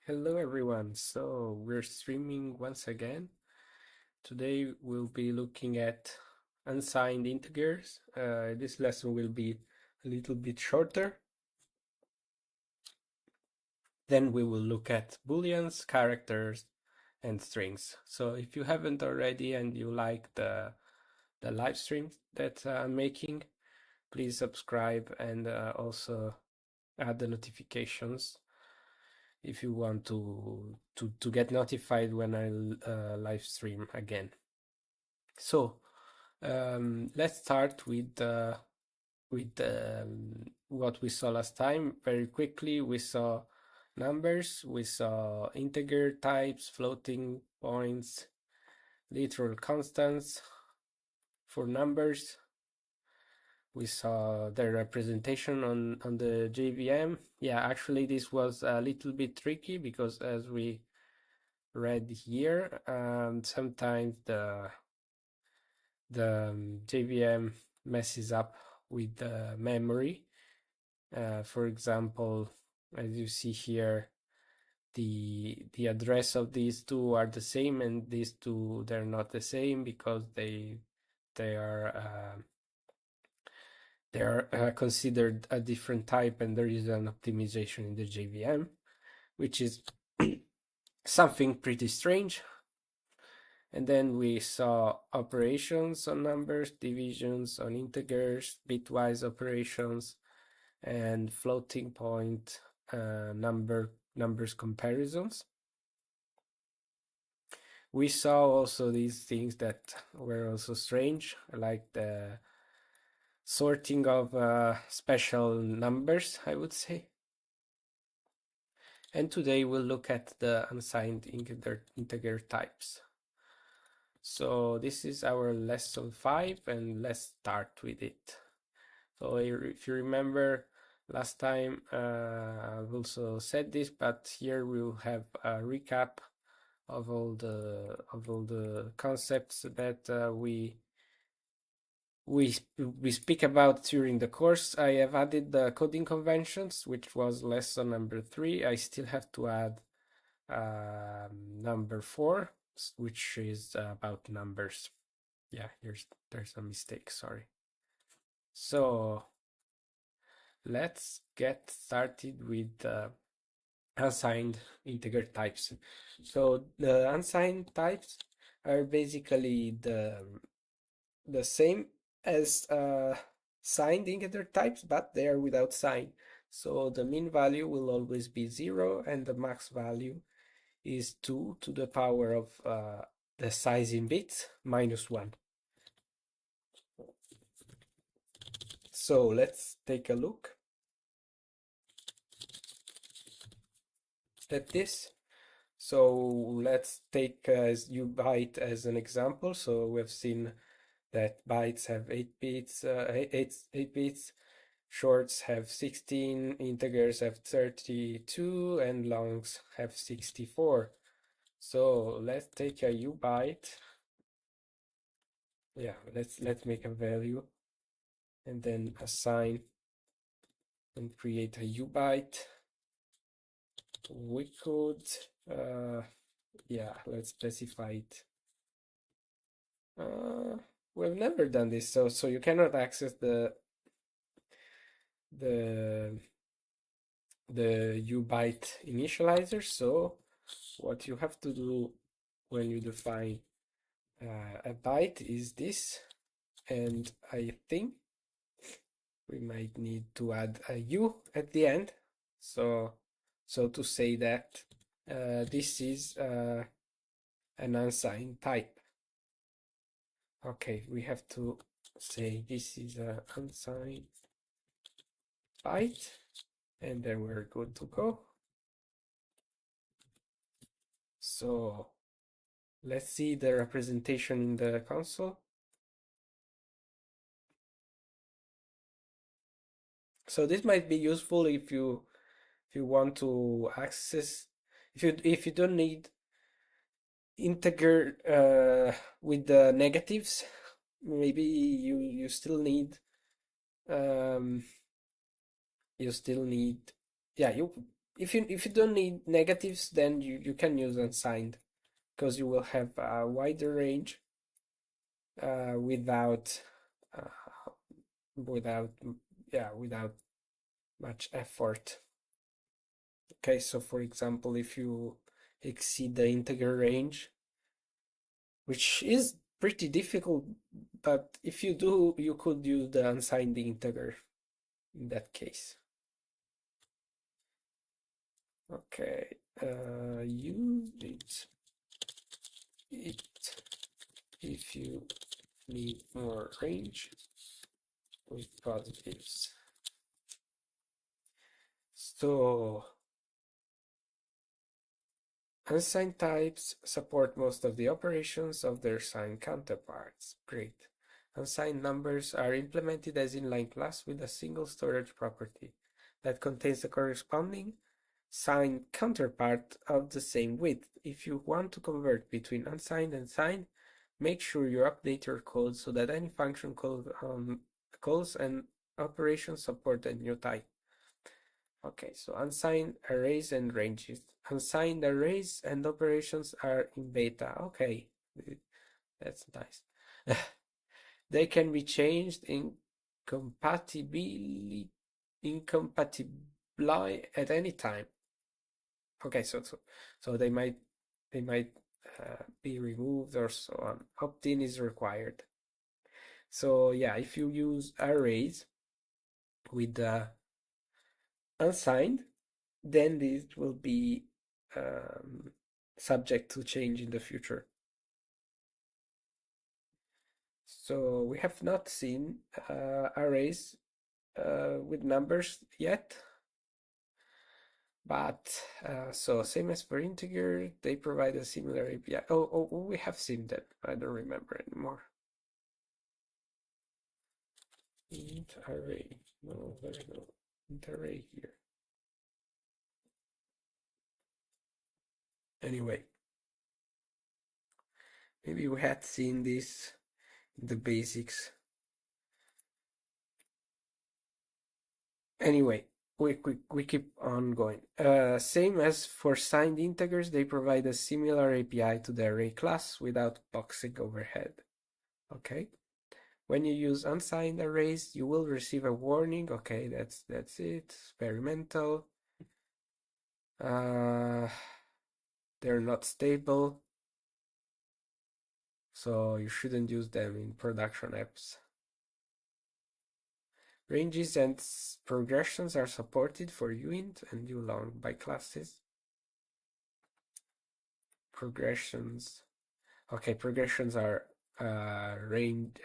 Hello everyone, so we're streaming once again. Today we'll be looking at unsigned integers. This lesson will be a little bit shorter. Then we will look at Booleans, characters, and strings. So if you haven't already and you like the live stream that I'm making, please subscribe and also add the notifications if you want to get notified when I live stream again. So let's start with what we saw last time. Very quickly, we saw numbers, we saw integer types, floating points, literal constants for numbers. We saw the representation on the JVM. Yeah, actually this was a little bit tricky because as we read here, sometimes the JVM messes up with the memory. For example, as you see here, the address of these two are the same, and these two they're not the same because they are considered a different type, and there is an optimization in the JVM, which is something pretty strange. And then we saw operations on numbers, divisions on integers, bitwise operations, and floating point numbers comparisons. We saw also these things that were also strange, like the sorting of special numbers, I would say. And today we'll look at the unsigned integer types. So this is our lesson 5, and let's start with it. So if you remember last time, I've also said this, but here we'll have a recap of all the concepts that we speak about during the course. I have added the coding conventions, which was lesson number 3. I still have to add number 4, which is about numbers. Yeah, there's a mistake, sorry. So let's get started with unsigned integer types. So the unsigned types are basically the same as signed integer types, but they are without sign. So the mean value will always be 0, and the max value is 2 to the power of the size in bits minus 1. So let's take a look at this. So let's take as byte as an example. So we've seen that bytes have 8 bits, 8 bits, shorts have 16, integers have 32, and longs have 64. So let's take a byte. Yeah, let's make a value and then assign and create a byte. We could yeah, let's specify it. We've never done this, so you cannot access the byte initializer. So what you have to do when you define a byte is this, and I think we might need to add a u at the end. So to say that this is an unsigned type. Okay, we have to say this is an unsigned byte, and then we're good to go. So let's see the representation in the console. So this might be useful if you want to access, if you don't need integer with the negatives. Maybe you still need yeah, if you don't need negatives, then you can use unsigned because you will have a wider range without uh, without without much effort. Okay, so for example, if you exceed the integer range, which is pretty difficult, but if you do, you could use the unsigned integer in that case. Okay, use it if you need more range with positives. So unsigned types support most of the operations of their signed counterparts. Great. Unsigned numbers are implemented as inline class with a single storage property that contains the corresponding signed counterpart of the same width. If you want to convert between unsigned and signed, make sure you update your code so that any function calls and operations support the new type. Okay, so unsigned arrays and ranges. Unsigned arrays and operations are in beta. Okay, that's nice. They can be changed incompatibly at any time. Okay, so they might be removed or so on. Opt-in is required. So yeah, if you use arrays with unsigned, then this will be subject to change in the future. So we have not seen arrays with numbers yet, but so same as for integer, they provide a similar API. Oh, we have seen that. I don't remember anymore. Int array. No, there's no int array here. Anyway, maybe we had seen this in the basics. Anyway, we keep on going. Same as for signed integers, they provide a similar API to the array class without boxing overhead. Okay. When you use unsigned arrays, you will receive a warning. Okay, that's it. Experimental. They're not stable, so you shouldn't use them in production apps. Ranges and progressions are supported for uint and ulong by classes. Progressions. Okay, progressions are range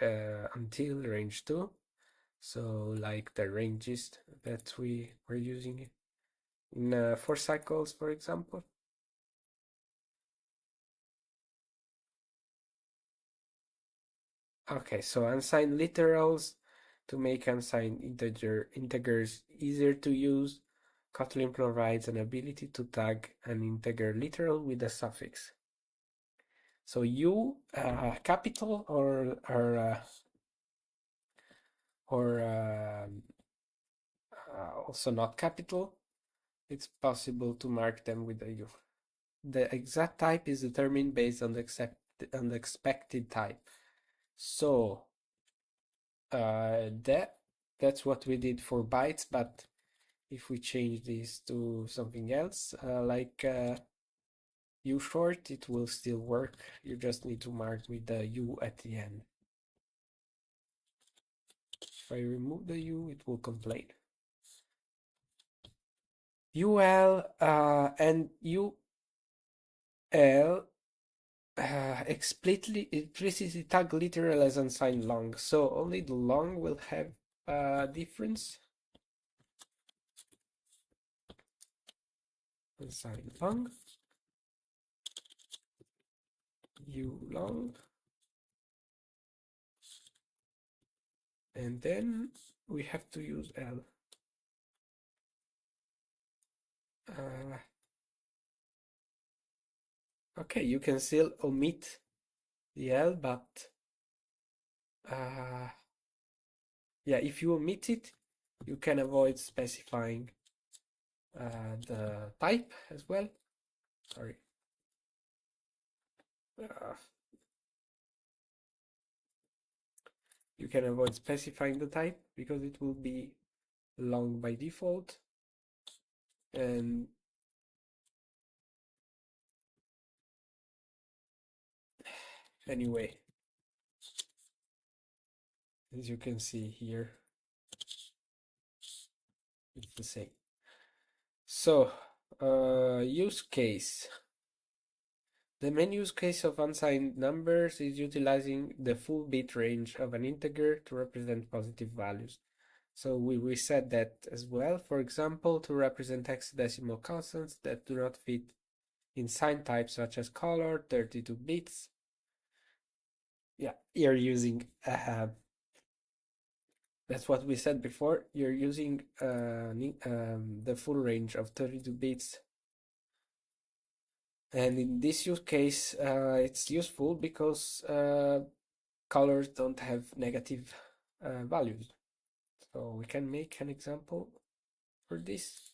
until range 2. So like the ranges that we were using in 4 cycles, for example. Okay, so unsigned literals to make unsigned integers easier to use. Kotlin provides an ability to tag an integer literal with a suffix. So U capital or also not capital, it's possible to mark them with a U. The exact type is determined based on the expected type. So that's what we did for bytes, but if we change this to something else, like U short, it will still work. You just need to mark with the U at the end. If I remove the U, it will complain. UL and UL explicitly tag literal as unsigned long, so only the long will have a difference. Unsigned long, U long, and then we have to use L. Okay, you can still omit the L, but yeah, if you omit it, you can avoid specifying the type as well. Sorry. You can avoid specifying the type because it will be long by default. And anyway, as you can see here, it's the same. So, use case. The main use case of unsigned numbers is utilizing the full bit range of an integer to represent positive values. So we said that as well. For example, to represent hexadecimal constants that do not fit in sign types such as color, 32 bits. Yeah, you're using that's what we said before. You're using the full range of 32 bits. And in this use case, it's useful because colors don't have negative values. So we can make an example for this.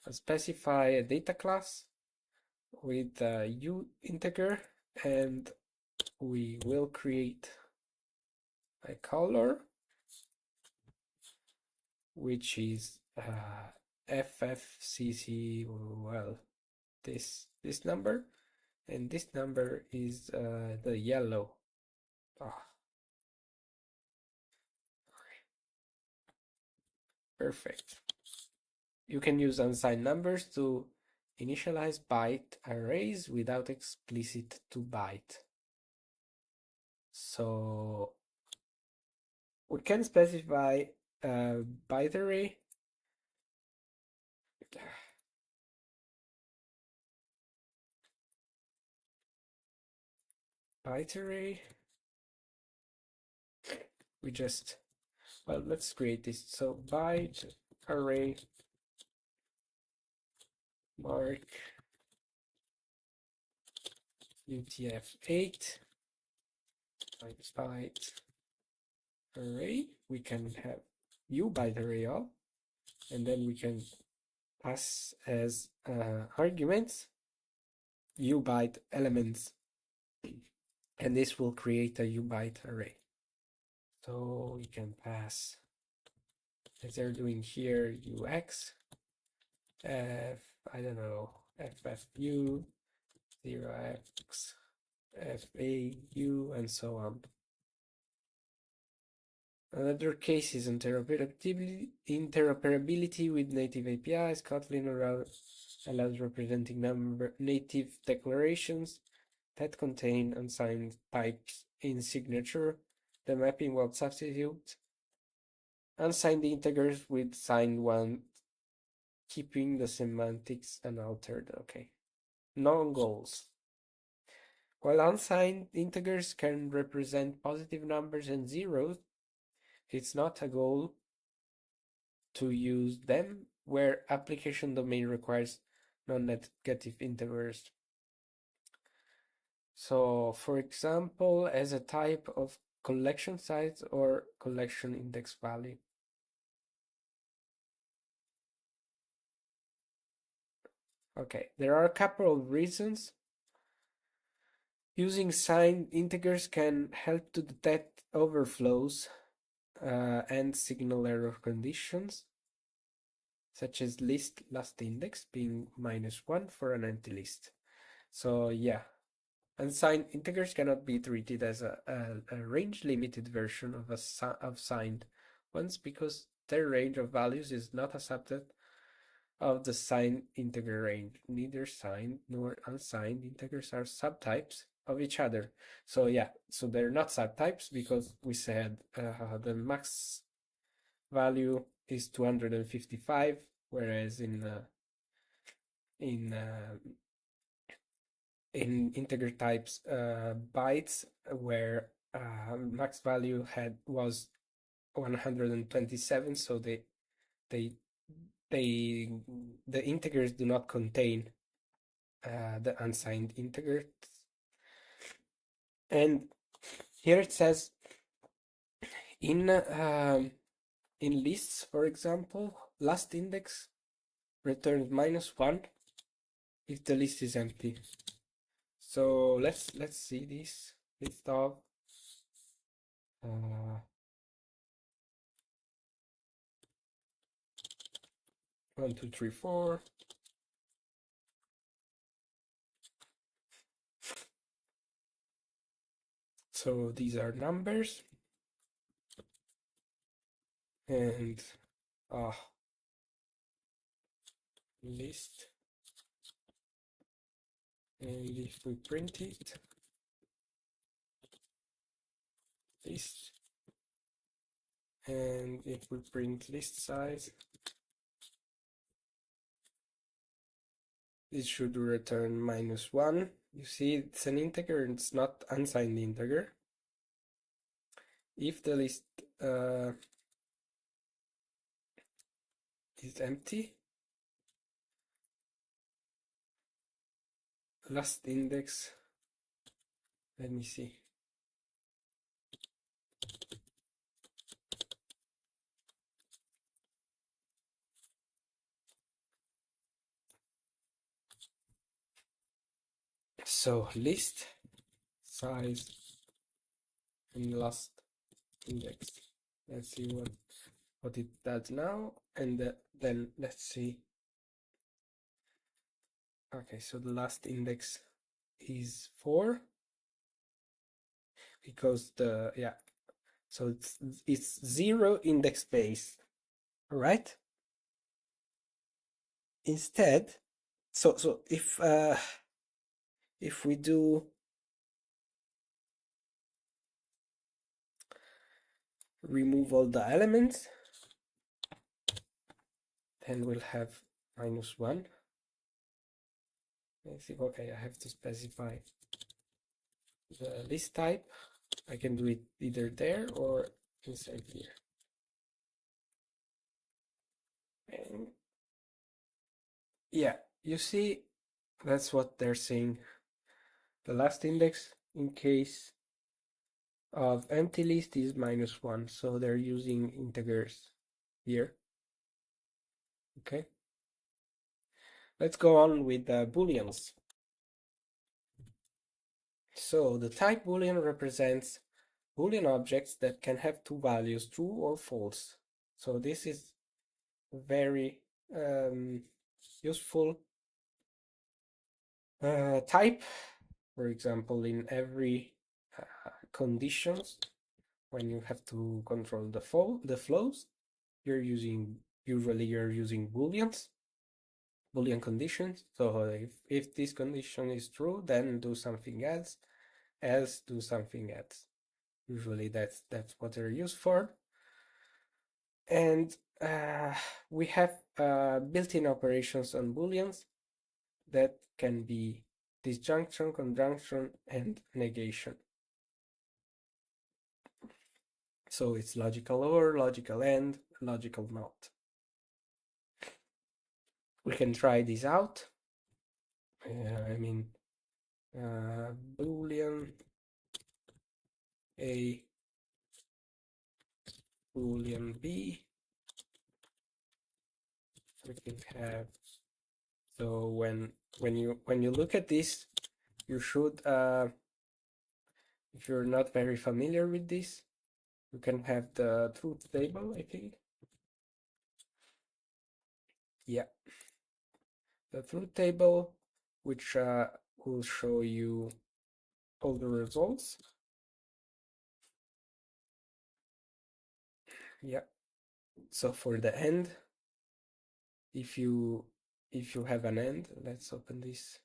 I'll specify a data class with a u integer, and we will create a color which is ffcc, well, this number, and this number is the yellow. Perfect. You can use unsigned numbers to initialize byte arrays without explicit to byte. So we can specify a byte array we just, well, let's create this. So byte array mark UTF-8 times byte array. We can have u byte array all, and then we can pass as arguments u byte elements, and this will create a u byte array. So we can pass, as they're doing here, ux, f, I don't know, ffu, 0x, fau, and so on. Another case is interoperability with native APIs. Kotlin allows representing native declarations that contain unsigned types in signature. The mapping will substitute unsigned integers with signed ones, keeping the semantics unaltered. Okay. Non-goals. While unsigned integers can represent positive numbers and zeros, it's not a goal to use them where application domain requires non-negative integers. So, for example, as a type of collection size or collection index value. Okay, there are a couple of reasons. Using signed integers can help to detect overflows and signal error conditions, such as list last index being -1 for an empty list. So yeah, unsigned integers cannot be treated as a range limited version of signed ones because their range of values is not a subset of the signed integer range. Neither signed nor unsigned integers are subtypes of each other. So yeah, so they're not subtypes because we said the max value is 255, whereas in integer types bytes, where max value was 127, so the integers do not contain the unsigned integers. And here it says in lists, for example, last index returns -1 if the list is empty. So let's see this list of 1, 2, 3, 4. So these are numbers, and list, and if we print it, list, and if we print list size, it should return -1. You see, it's an integer, it's not unsigned integer. If the list is empty, last index, let me see. So list size and last index. Let's see what it does now, and then let's see. Okay, so the last index is 4 because so it's 0 index space, right? Instead, so if we do remove all the elements, then we'll have -1. Let's see. Okay, I have to specify the list type. I can do it either there or inside here. And yeah, you see, that's what they're saying. The last index in case of empty list is -1, so they're using integers here. Okay, let's go on with the Booleans. So the type Boolean represents Boolean objects that can have two values, true or false. So this is very useful type. For example, in every conditions, when you have to control the flows, usually you're using Booleans, Boolean conditions. So if this condition is true, then do something else do something else. Usually that's what they're used for. And we have built-in operations on Booleans that can be disjunction, conjunction, and negation. So it's logical or, logical and, logical not. We can try this out. Boolean A, Boolean B. We can have, so when you look at this, you should, if you're not very familiar with this, you can have the truth table, I think. Yeah, the truth table, which will show you all the results. Yeah, so for the end, if you have an end, let's open this.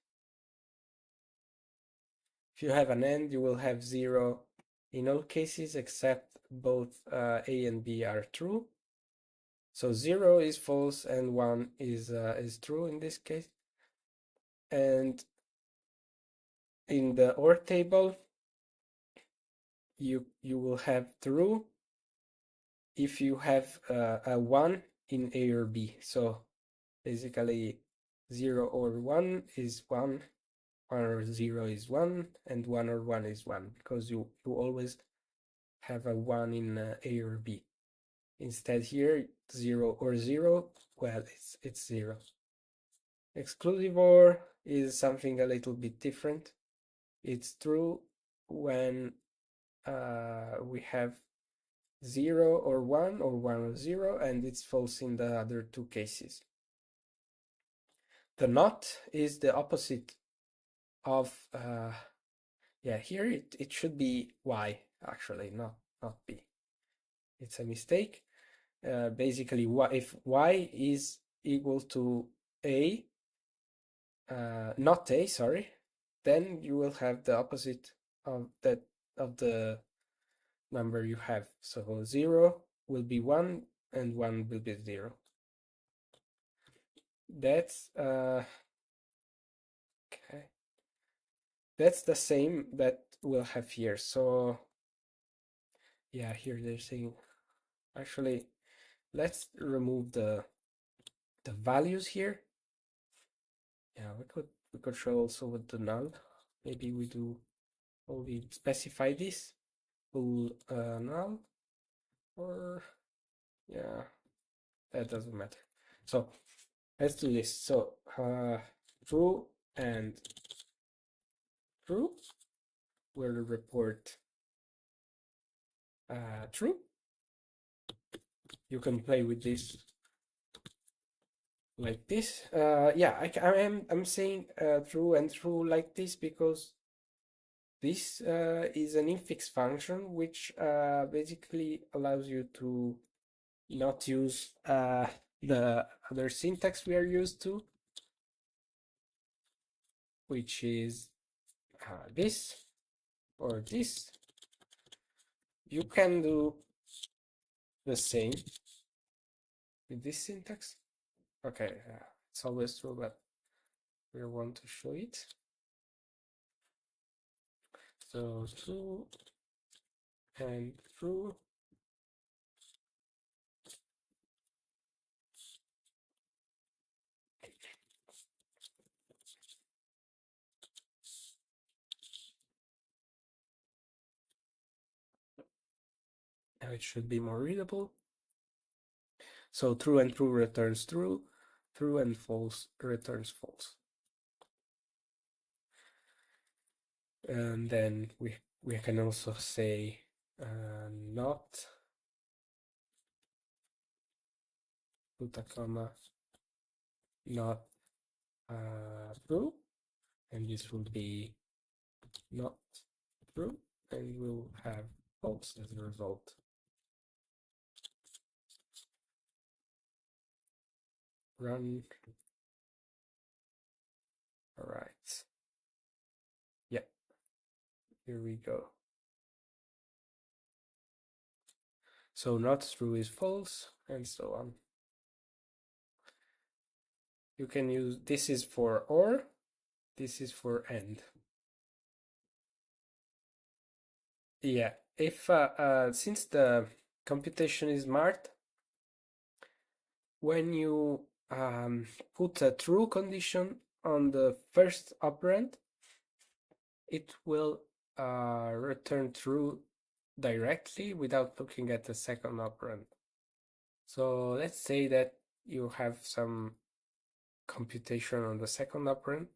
If you have an end, you will have 0 in all cases except both A and B are true. So 0 is false and 1 is true in this case. And in the OR table, you will have true if you have a 1 in A or B. So basically 0 or 1 is 1, 1 or 0 is 1, and 1 or 1 is 1, because you always have a 1 in A or B. Instead here, 0 or 0, well, it's 0. Exclusive OR is something a little bit different. It's true when we have 0 or 1 or 1 or 0, and it's false in the other two cases. The not is the opposite of, yeah, here it should be y, actually, not b. It's a mistake. Basically, if y is equal to a, not a, sorry, then you will have the opposite of that of the number you have. So 0 will be 1 and 1 will be 0. That's okay. That's the same that we'll have here. So yeah, here they're saying, actually, let's remove the values here. Yeah, we could show also with the null. Maybe we do only specify this bool null, or yeah, that doesn't matter. So let's do this. So true and true will report true. You can play with this like this. Yeah, I'm saying true and true like this because this is an infix function which basically allows you to not use the other syntax we are used to, which is this or this. You can do the same with this syntax. Okay, it's always true, but we want to show it. So true and true. Now it should be more readable. So true and true returns true, true and false returns false. And then we can also say not, put a comma, not true, and this will be not true, and we'll have false as a result. Run. All right. Yeah, here we go. So not true is false, and so on. You can use, this is for or, this is for and. Yeah, if since the computation is smart, when you put a true condition on the first operand, it will return true directly without looking at the second operand. So let's say that you have some computation on the second operand,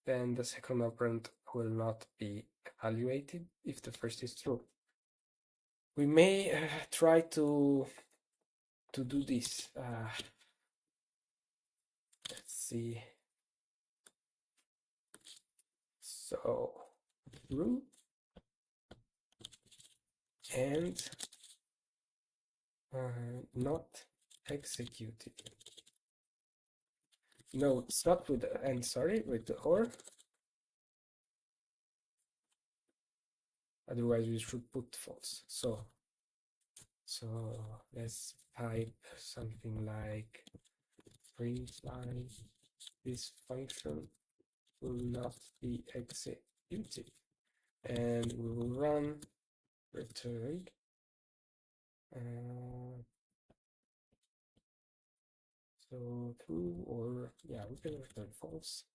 then the second operand will not be evaluated if the first is true. We may try to do this. Let's see. So true and not executed. No, it's not with the and, sorry, with the or. Otherwise we should put false. So let's type something like print line, this function will not be executed, and we will run return so true, or yeah, we can return false.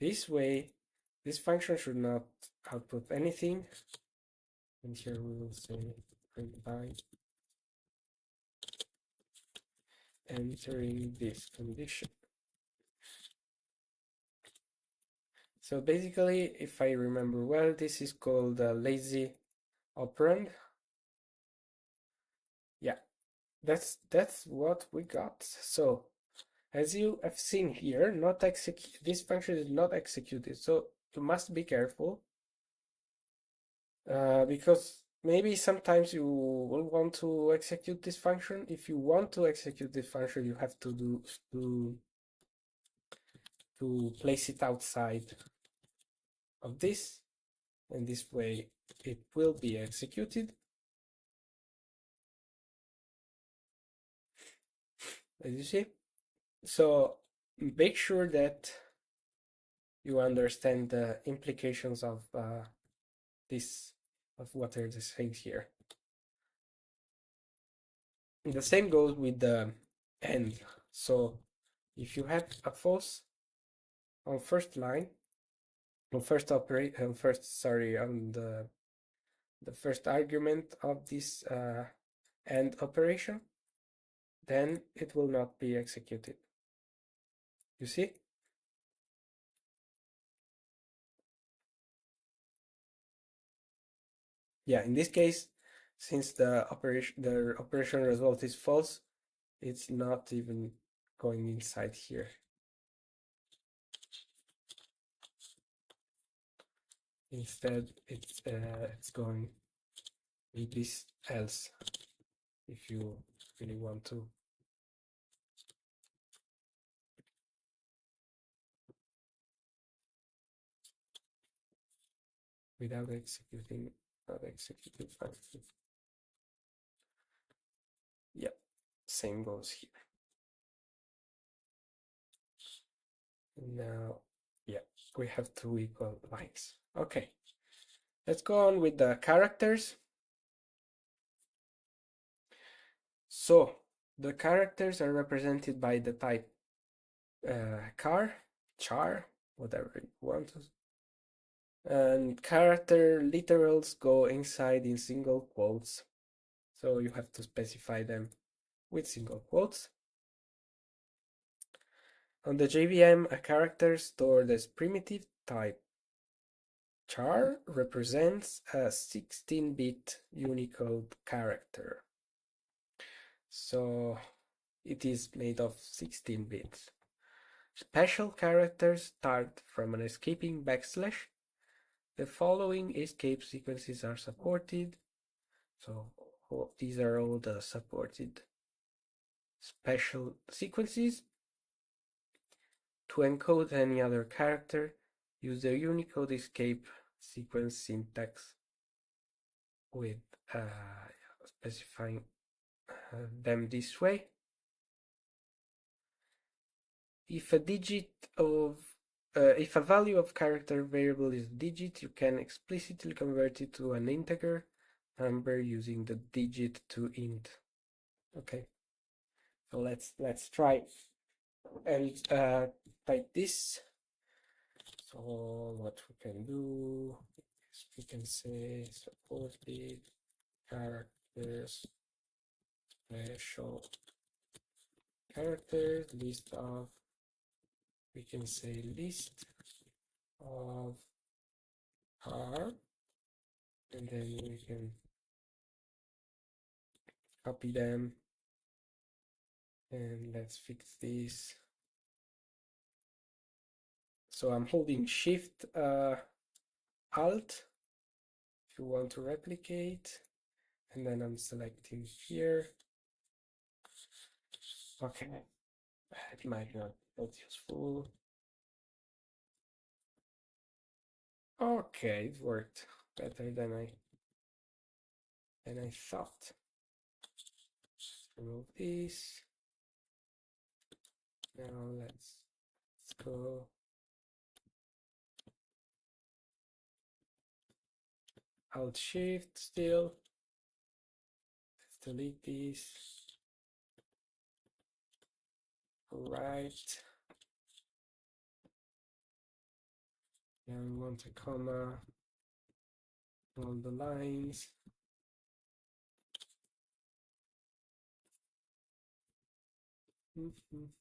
This way, this function should not output anything, and here we will say print line entering this condition. So basically, if I remember well, this is called a lazy operand. Yeah, that's what we got. So as you have seen here, this function is not executed. So you must be careful because maybe sometimes you will want to execute this function. If you want to execute this function, you have to place it outside of this, and this way it will be executed. As you see, so make sure that you understand the implications of this, of what are the things here. And the same goes with the end. So if you have a false on first line, on first operate, on first sorry, on the first argument of this end operation, then it will not be executed. You see? Yeah, in this case, since the operation result is false, it's not even going inside here. Instead, it's going with this else, if you really want to. Without executing, not executed function. Yeah, same goes here. Now, yeah, we have two equal lines. Okay, let's go on with the characters. So the characters are represented by the type char, whatever you want. And character literals go inside in single quotes. So you have to specify them with single quotes. On the JVM, a character stored as primitive type char represents a 16-bit Unicode character. So it is made of 16 bits. Special characters start from an escaping backslash. The following escape sequences are supported. So these are all the supported special sequences. To encode any other character, use the Unicode escape sequence syntax with specifying them this way. If a value of character variable is a digit, you can explicitly convert it to an integer number using the digit to int. Okay, so let's try and type this. So what we can do is we can say supported characters, special characters, list of, we can say list of R, and then we can copy them, and let's fix this. So I'm holding Shift Alt if you want to replicate, and then I'm selecting here. Okay, it might not be useful. Okay, it worked better than I thought. Remove this. Now let's go Alt Shift still. Let's delete this. Right. Now we want a comma on the lines. Mhm.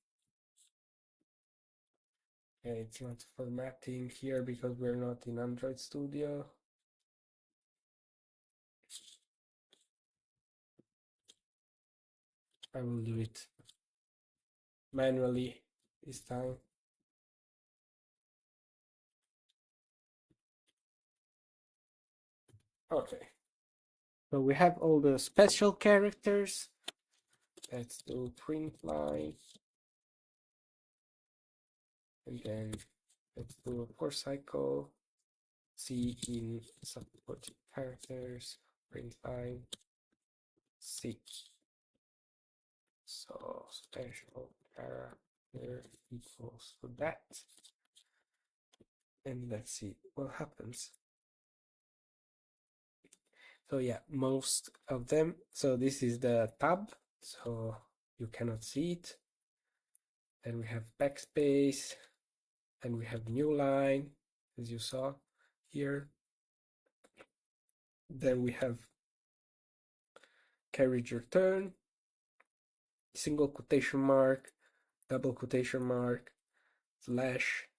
Okay, it's not formatting here because we're not in Android Studio. I will do it manually this time. Okay. So we have all the special characters. Let's do print line. And then let's do a for cycle. C in supported characters, print line, C. So special character equals to that. And let's see what happens. So yeah, most of them. So this is the tab, so you cannot see it. Then we have backspace, and we have new line, as you saw here. Then we have carriage return, single quotation mark, double quotation mark, slash,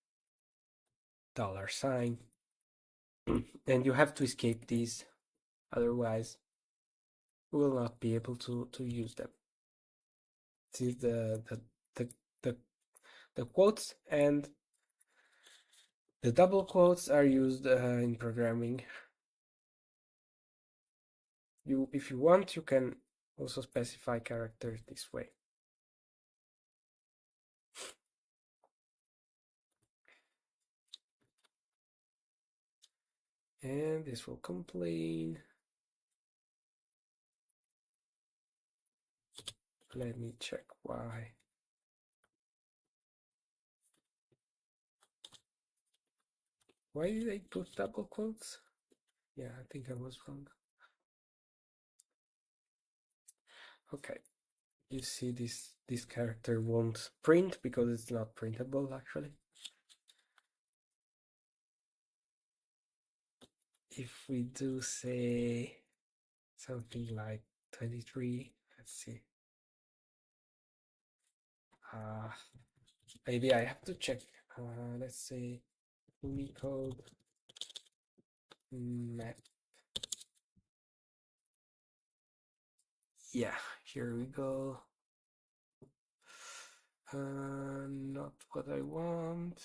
$sign. And you have to escape these, otherwise we will not be able to use them. This is the quotes, and the double quotes are used in programming. If you want, you can also specify characters this way. And this will complain. Let me check why. Why did I put double quotes? Yeah, I think I was wrong. Okay, you see this character won't print because it's not printable actually. If we do say something like 23, let's see. Maybe I have to check. Let's say Unicode map. Yeah, here we go. Not what I want.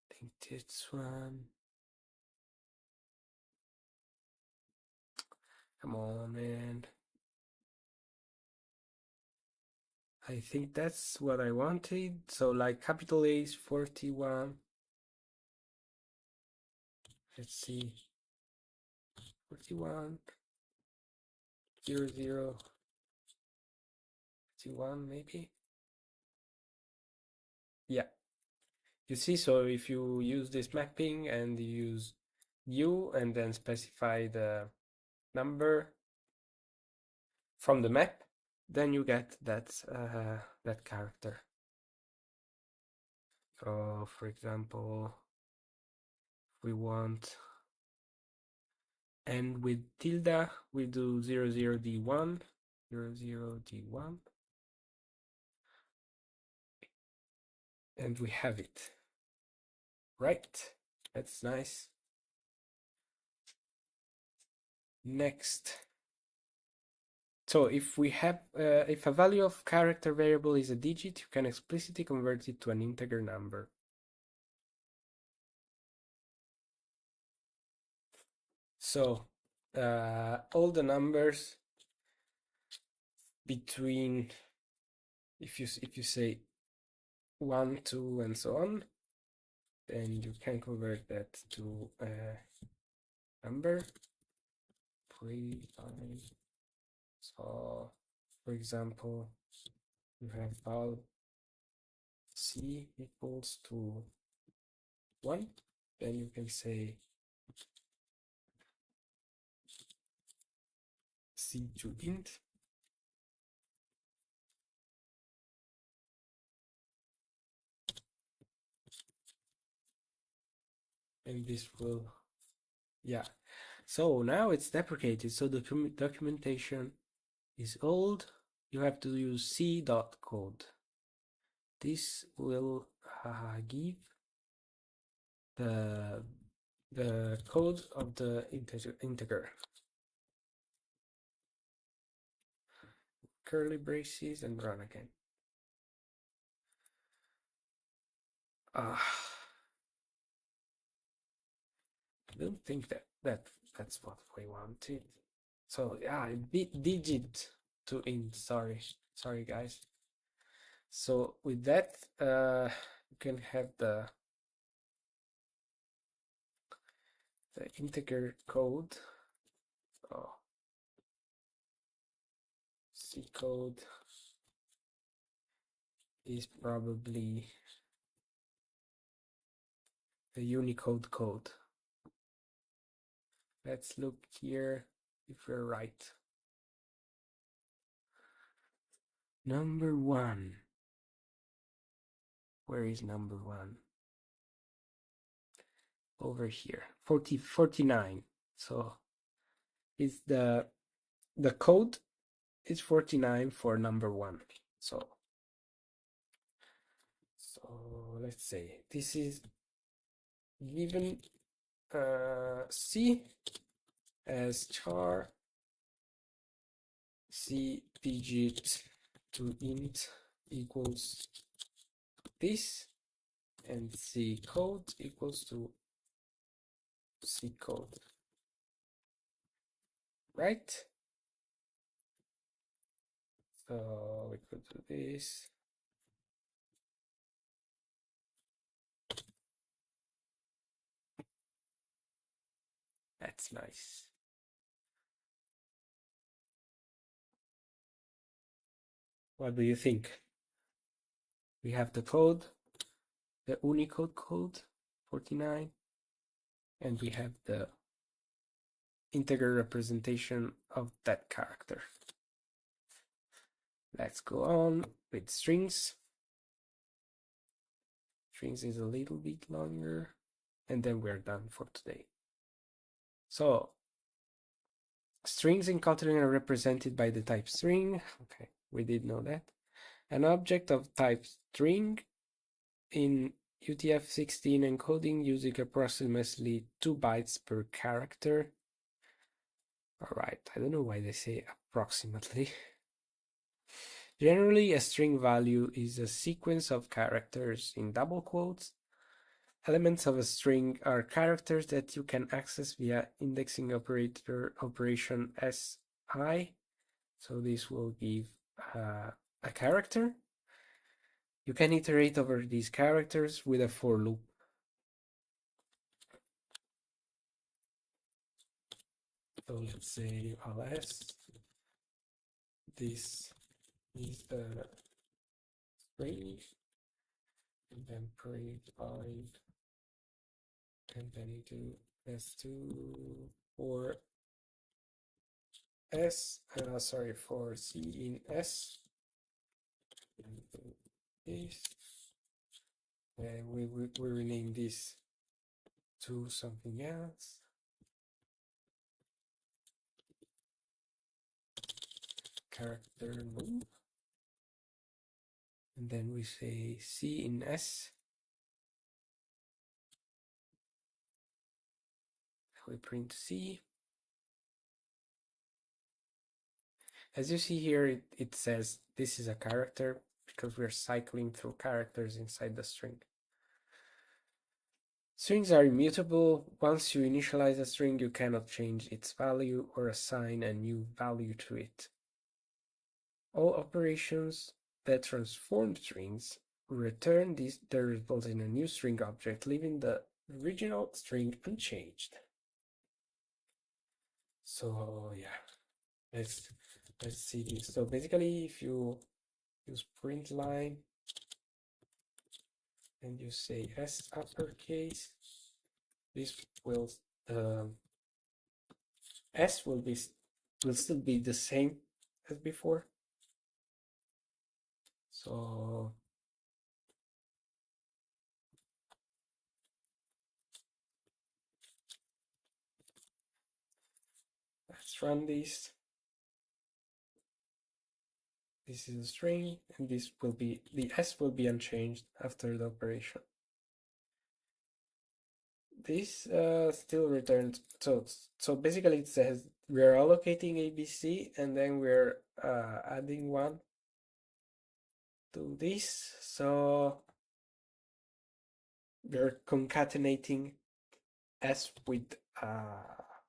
I think this one. Come on, man. I think that's what I wanted. So like capital A is 41. Let's see. 41, 00, 51 maybe. Yeah. You see, so if you use this mapping and you use U and then specify the number from the map, then you get that that character. So for example, we want and with tilde we do 00D1, 00D1, and we have it. Right, that's nice. Next. So if we have, if a value of character variable is a digit, you can explicitly convert it to an integer number. So all the numbers between, if you say 1, 2, and so on, then you can convert that to a number. So, for example, you have val c equals to 1, then you can say c to int, and this will, yeah. So now it's deprecated, so the documentation is old. You have to use c.code. This will give the code of the integer. Curly braces and run again. I don't think that's what we wanted. So yeah, digit to int. Sorry guys. So with that, you can have the integer code. Oh, C code is probably the Unicode code. Let's look here if we're right. Number one. Where is number one? Over here. 49. So is the code is 49 for number one. So let's say this is given C as char C digit to int equals this, and C code equals to C code, right? So we could do this. That's nice. What do you think? We have the code, the Unicode code, 49, and we have the integer representation of that character. Let's go on with strings. Strings is a little bit longer, and then we're done for today. So strings in Kotlin are represented by the type string. Okay, we did know that. An object of type string in UTF-16 encoding using approximately 2 bytes per character. All right, I don't know why they say approximately. Generally, a string value is a sequence of characters in double quotes. Elements of a string are characters that you can access via indexing operation SI. So this will give a character. You can iterate over these characters with a for loop. So let's say ls, this is the string, and then print 5, and then do s2 for for C in S, and do this, and we rename this to something else. Character loop, and then we say C in S. We print C. As you see here, it says this is a character because we're cycling through characters inside the string. Strings are immutable. Once you initialize a string, you cannot change its value or assign a new value to it. All operations that transform strings return their result in a new string object, leaving the original string unchanged. So yeah, let's see this. So basically, if you use print line and you say S uppercase, this will S will still be the same as before. So Let's run this. This is a string, and this will be, the s will be unchanged after the operation. This still returns, so basically it says we are allocating ABC, and then we're adding one to this, so we're concatenating s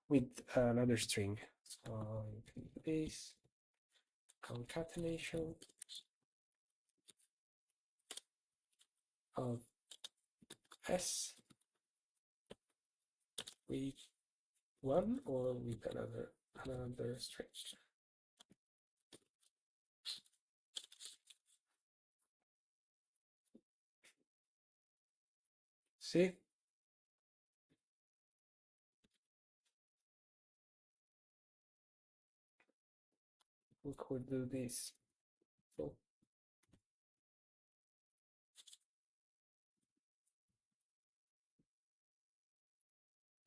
with another string. So you can do this concatenation of s with one or with another string. See? We could do this. So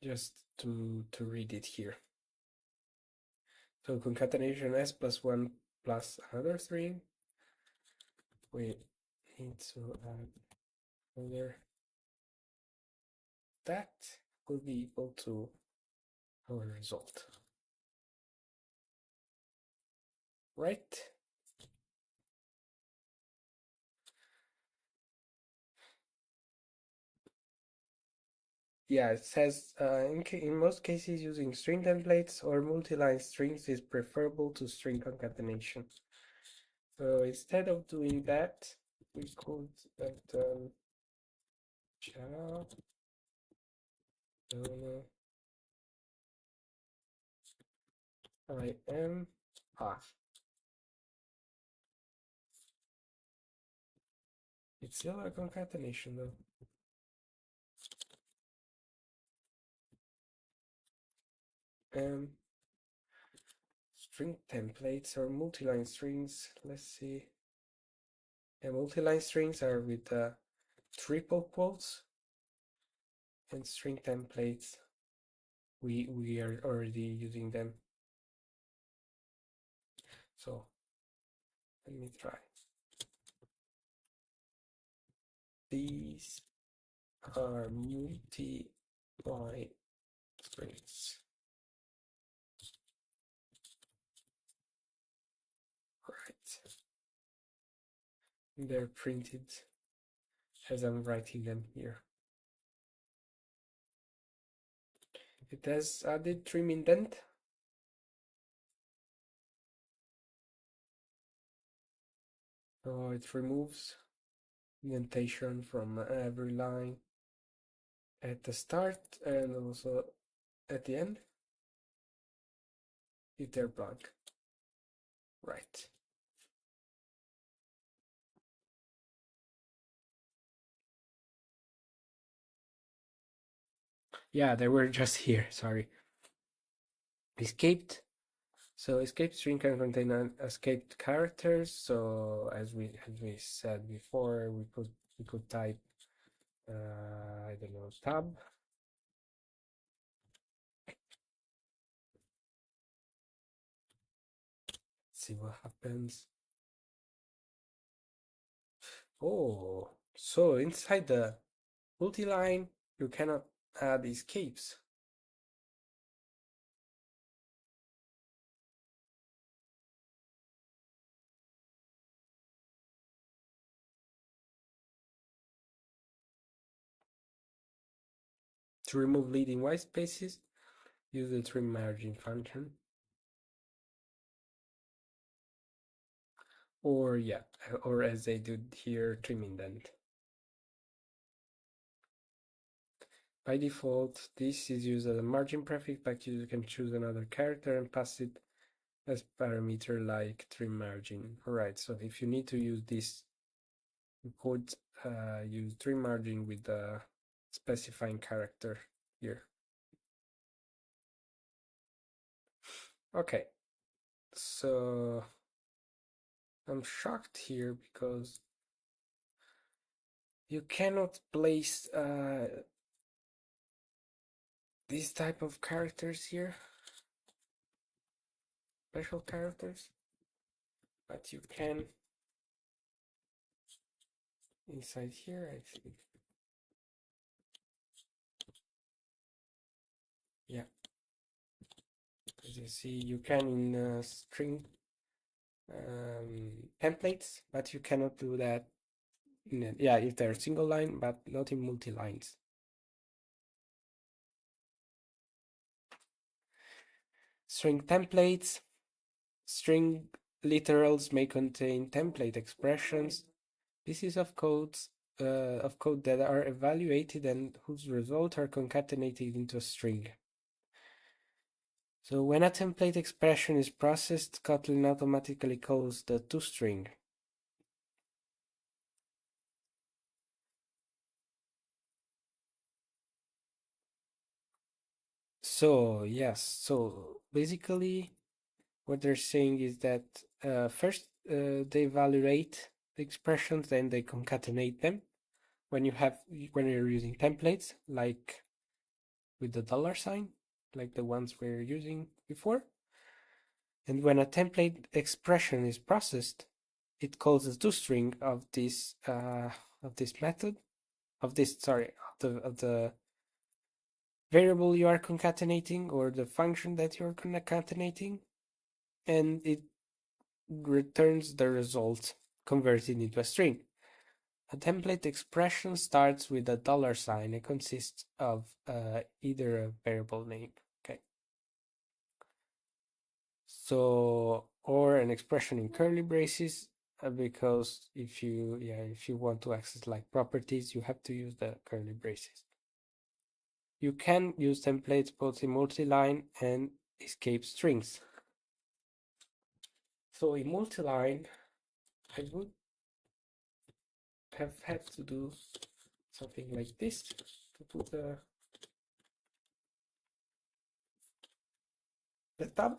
just to read it here. So concatenation s plus one plus another string. We need to add another. That will be equal to our result. Right? Yeah, it says in most cases using string templates or multi-line strings is preferable to string concatenation. So instead of doing that, we could Java I am it's still a concatenation though. String templates or multi-line strings. Let's see. Yeah, multi-line strings are with triple quotes, and string templates we are already using them. So let me try. These are multi-line strings. Right. They're printed as I'm writing them here. It has added trim indent. So it removes indentation from every line at the start and also at the end if they're blank. Right. Yeah, they were just here, sorry. Escaped. So escaped string can contain escaped characters. So as we said before, we could type I don't know, tab. Let's see what happens. Oh, so inside the multi-line you cannot add escapes. To remove leading white spaces, use the trim margin function. Or yeah, or as they do here, trim indent. By default, this is used as a margin prefix, but you can choose another character and pass it as parameter like trim margin. Alright, so if you need to use this, you could use trim margin with the specifying character here. Okay, so I'm shocked here because you cannot place these type of characters here. special characters, but you can inside here, I think. Yeah, as you see, you can in string templates, but you cannot do that yeah, if they're single line, but not in multi-lines. String templates. String literals may contain template expressions, pieces of code that are evaluated and whose results are concatenated into a string. So when a template expression is processed, Kotlin automatically calls the toString. So yes, so basically what they're saying is that first they evaluate the expressions, then they concatenate them. When you're using templates, like with the $sign, like the ones we're using before. And when a template expression is processed, it calls the toString of this method, of the variable you are concatenating or the function that you're concatenating, and it returns the result converted into a string. A template expression starts with a $sign and consists of either a variable name. Okay. So, or an expression in curly braces, because if you want to access like properties, you have to use the curly braces. You can use templates both in multi-line and escape strings. So in multi-line, I would have had to do something like this to put the tab.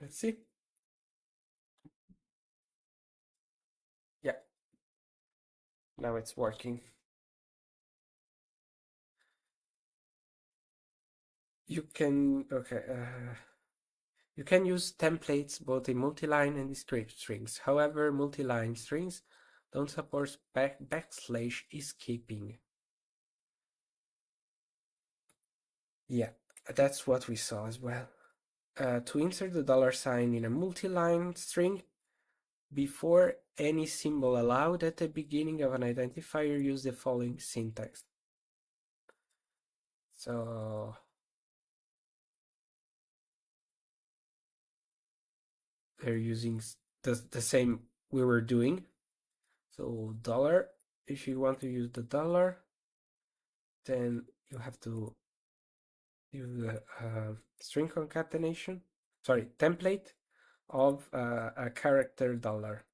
Let's see. Yeah, now it's working. You can, okay, you can use templates both in multi-line and escape strings. However, multi-line strings don't support backslash escaping. Yeah, that's what we saw as well. To insert the $sign in a multi-line string, before any symbol allowed at the beginning of an identifier, use the following syntax. So they're using the same we were doing. So dollar, if you want to use the dollar, then you have to use the string concatenation, sorry, template of a character dollar.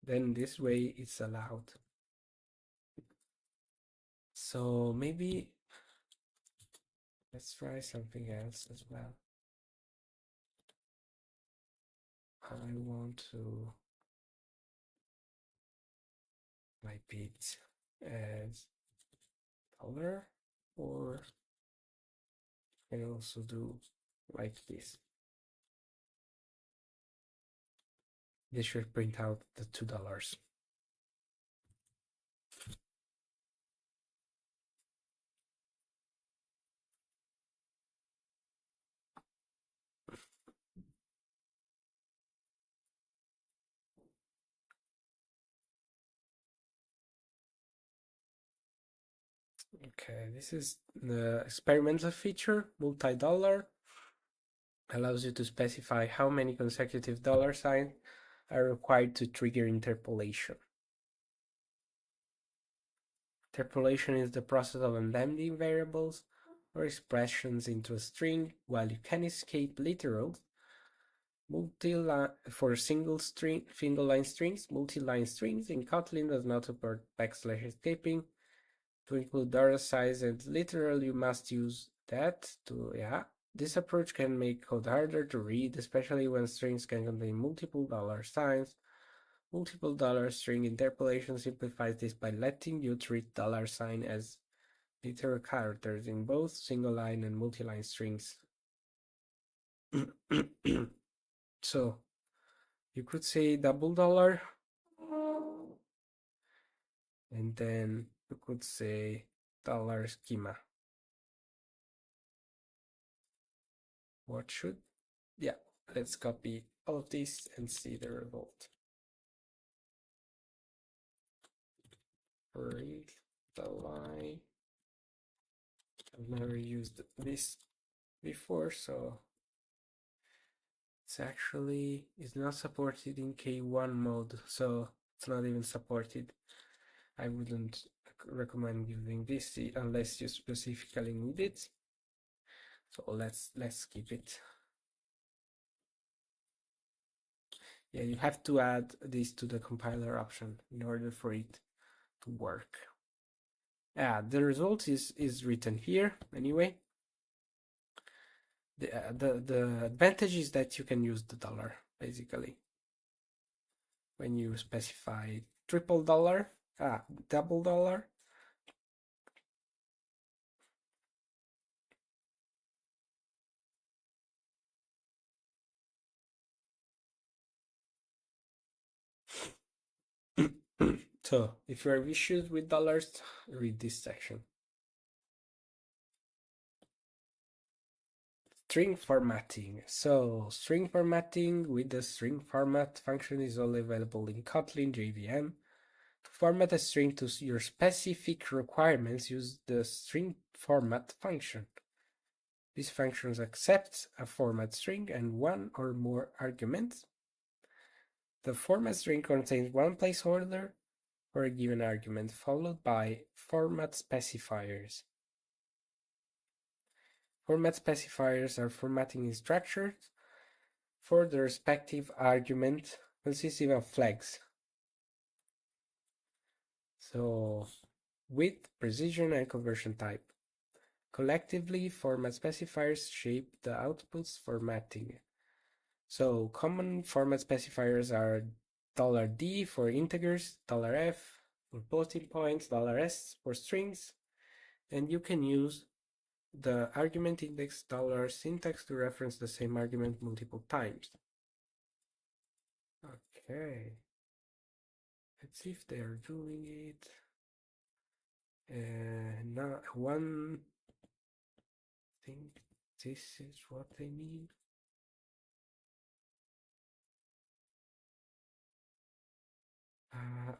Then this way it's allowed. So maybe let's try something else as well. I want to type it as dollar, or I can also do like this. This should print out the $2. Okay, this is the experimental feature, multi-dollar. Allows you to specify how many consecutive $signs are required to trigger interpolation. Interpolation is the process of embedding variables or expressions into a string. While you can escape literals, for single line strings, multi-line strings in Kotlin does not support backslash escaping. To include dollar size and literal, you must use that to, yeah. This approach can make code harder to read, especially when strings can contain multiple $signs. Multiple $string interpolation simplifies this by letting you treat $sign as literal characters in both single line and multi-line strings. So you could say $, and then you could say dollar schema. What should? Yeah, let's copy all of this and see the result. Read the line. I've never used this before, so it's not supported in K1 mode, so it's not even supported. I wouldn't recommend using this unless you specifically need it. So let's skip it. Yeah, you have to add this to the compiler option in order for it to work. Yeah, the result is written here anyway. The advantage is that you can use the dollar basically when you specify $, $, So if you have issues with dollars, read this section. String formatting. So string formatting with the string format function is only available in Kotlin JVM. To format a string to your specific requirements, use the string format function. This function accepts a format string and one or more arguments. The format string contains one placeholder for a given argument, followed by format specifiers. Format specifiers are formatting instructions for the respective argument consisting of flags. So, width, precision, and conversion type. Collectively, format specifiers shape the output's formatting. So, common format specifiers are $D for integers, $F for floating points, $S for strings, and you can use the argument index $syntax to reference the same argument multiple times. Okay, let's see if they are doing it. Now, one thing, this is what they mean.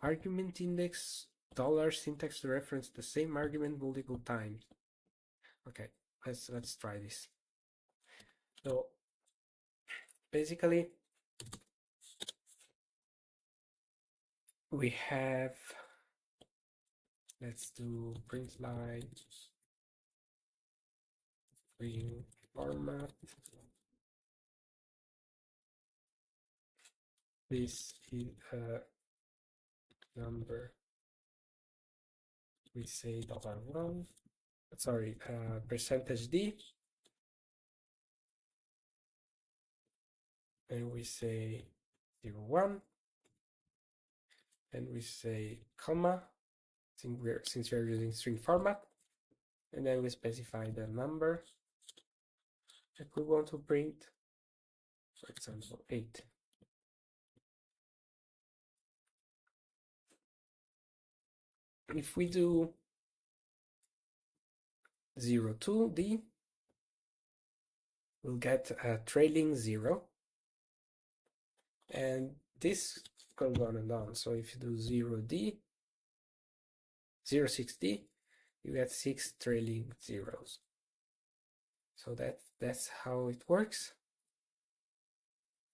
Argument index $syntax to reference the same argument multiple times. Okay, let's try this. So basically, we have, let's do print line string format. This is a number. We say $1. Sorry, %d, and we say 0, 1, and we say comma, since we're using string format, and then we specify the number that we want to print, for example, 8. If we do 0, 2d, we'll get a trailing 0, and this goes on and on. So if you do 0d, 0, 6d, you get 6 trailing zeros. So that's how it works.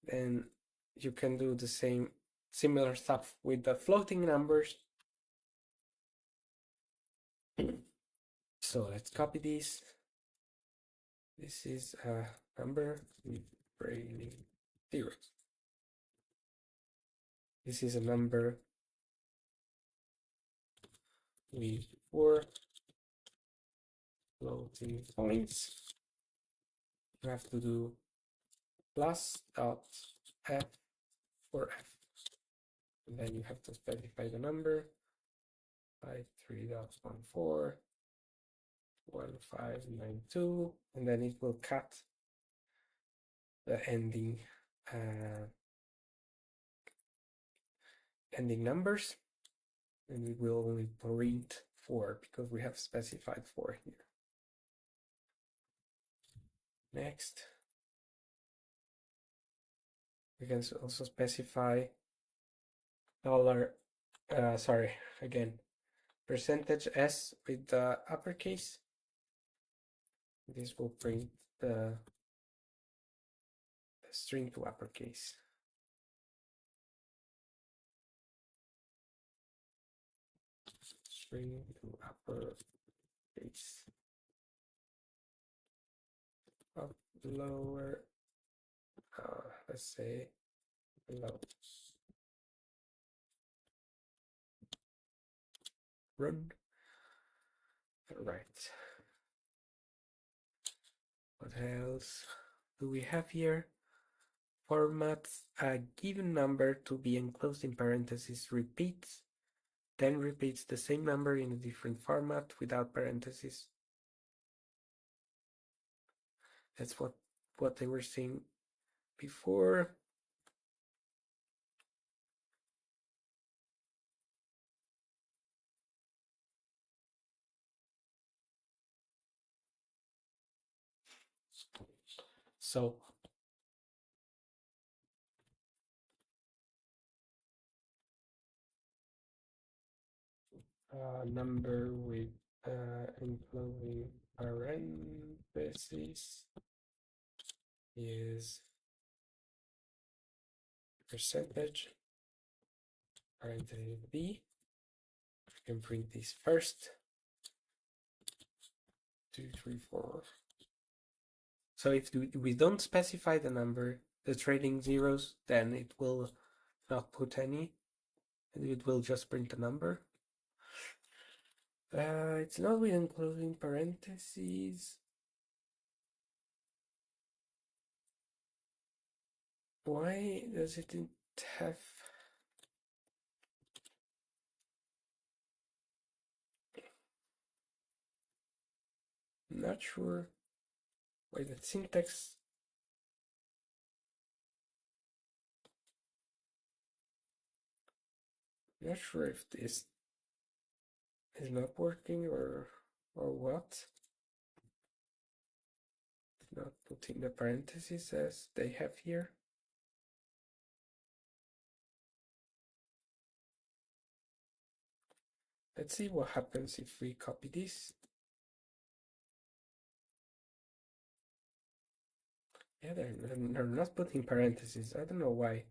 Then you can do the similar stuff with the floating numbers. So let's copy this. This is a number with trailing zeros. This is a number with 4 floating points. You have to do plus dot f for f. And then you have to specify the number by 3.141592, and then it will cut the ending numbers, and we will only print 4 because we have specified 4 here. Next, we can also specify dollar, percentage S with the uppercase. This will print the string to uppercase. String to uppercase. Up, lower, let's say low. Run. All right. What else do we have here? Formats a given number to be enclosed in parentheses repeats, then repeats the same number in a different format without parentheses. That's what they were saying before. So number with enclosing parentheses is percentage parenthesis b. I can print this first. 2, 3, 4. So if we don't specify the number, the trading zeros, then it will not put any, and it will just print the number. It's not with enclosing parentheses. Why does it have? I'm not sure why the syntax. I'm not sure if this is not working or what. It's not putting the parentheses as they have here. Let's see what happens if we copy this. Yeah, they're not putting parentheses. I don't know why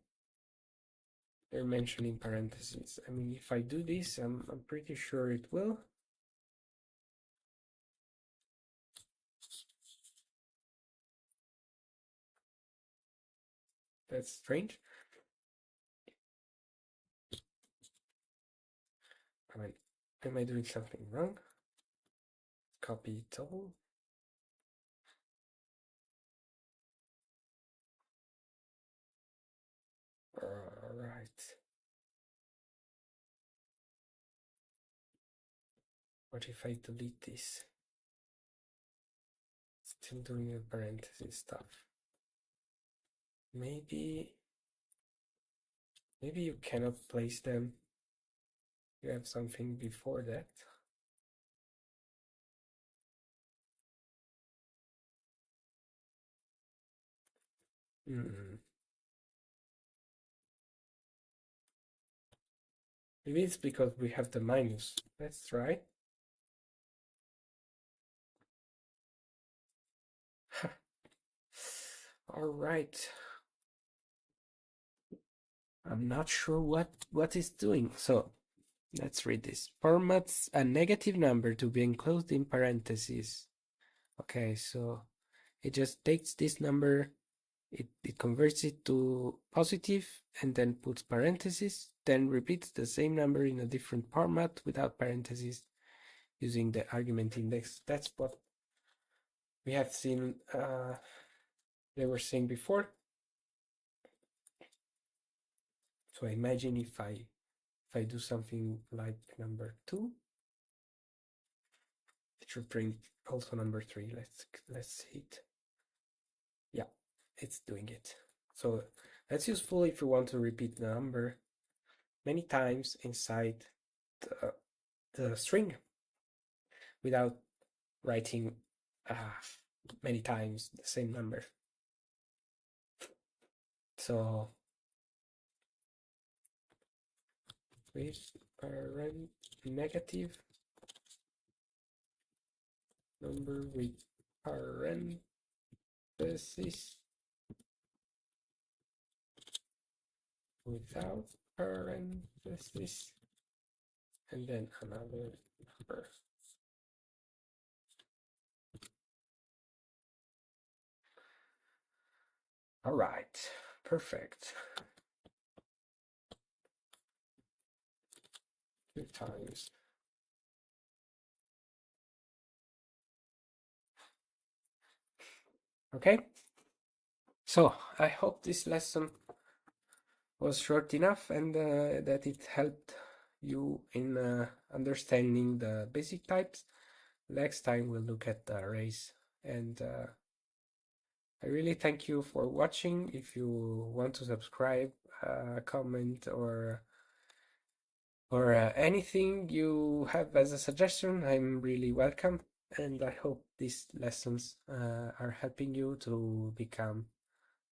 they're mentioning parentheses. I mean, if I do this, I'm pretty sure it will. That's strange. I mean, am I doing something wrong? Copy it all. All right. What if I delete this? Still doing the parentheses stuff. Maybe you cannot place them. You have something before that. Maybe it's because we have the minus. Let's try. All right. I'm not sure what it's doing. So let's read this. Formats a negative number to be enclosed in parentheses. Okay, so it just takes this number, it converts it to positive and then puts parentheses, then repeats the same number in a different format without parentheses using the argument index. That's what we have seen they were saying before. So imagine if I do something like number 2, it should print also number 3. Let's see it. Yeah, it's doing it. So that's useful if you want to repeat the number many times inside the string without writing many times the same number. So with parent negative number with parentheses without parentheses and then another number. All right, perfect. 2 times. Okay, so I hope this lesson was short enough and that it helped you in understanding the basic types. Next time we'll look at the arrays, and I really thank you for watching. If you want to subscribe, comment, or anything you have as a suggestion, I'm really welcome. And I hope these lessons are helping you to become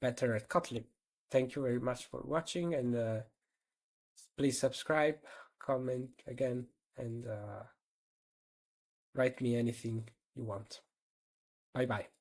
better at Kotlin. Thank you very much for watching, and please subscribe, comment again, and write me anything you want. Bye bye.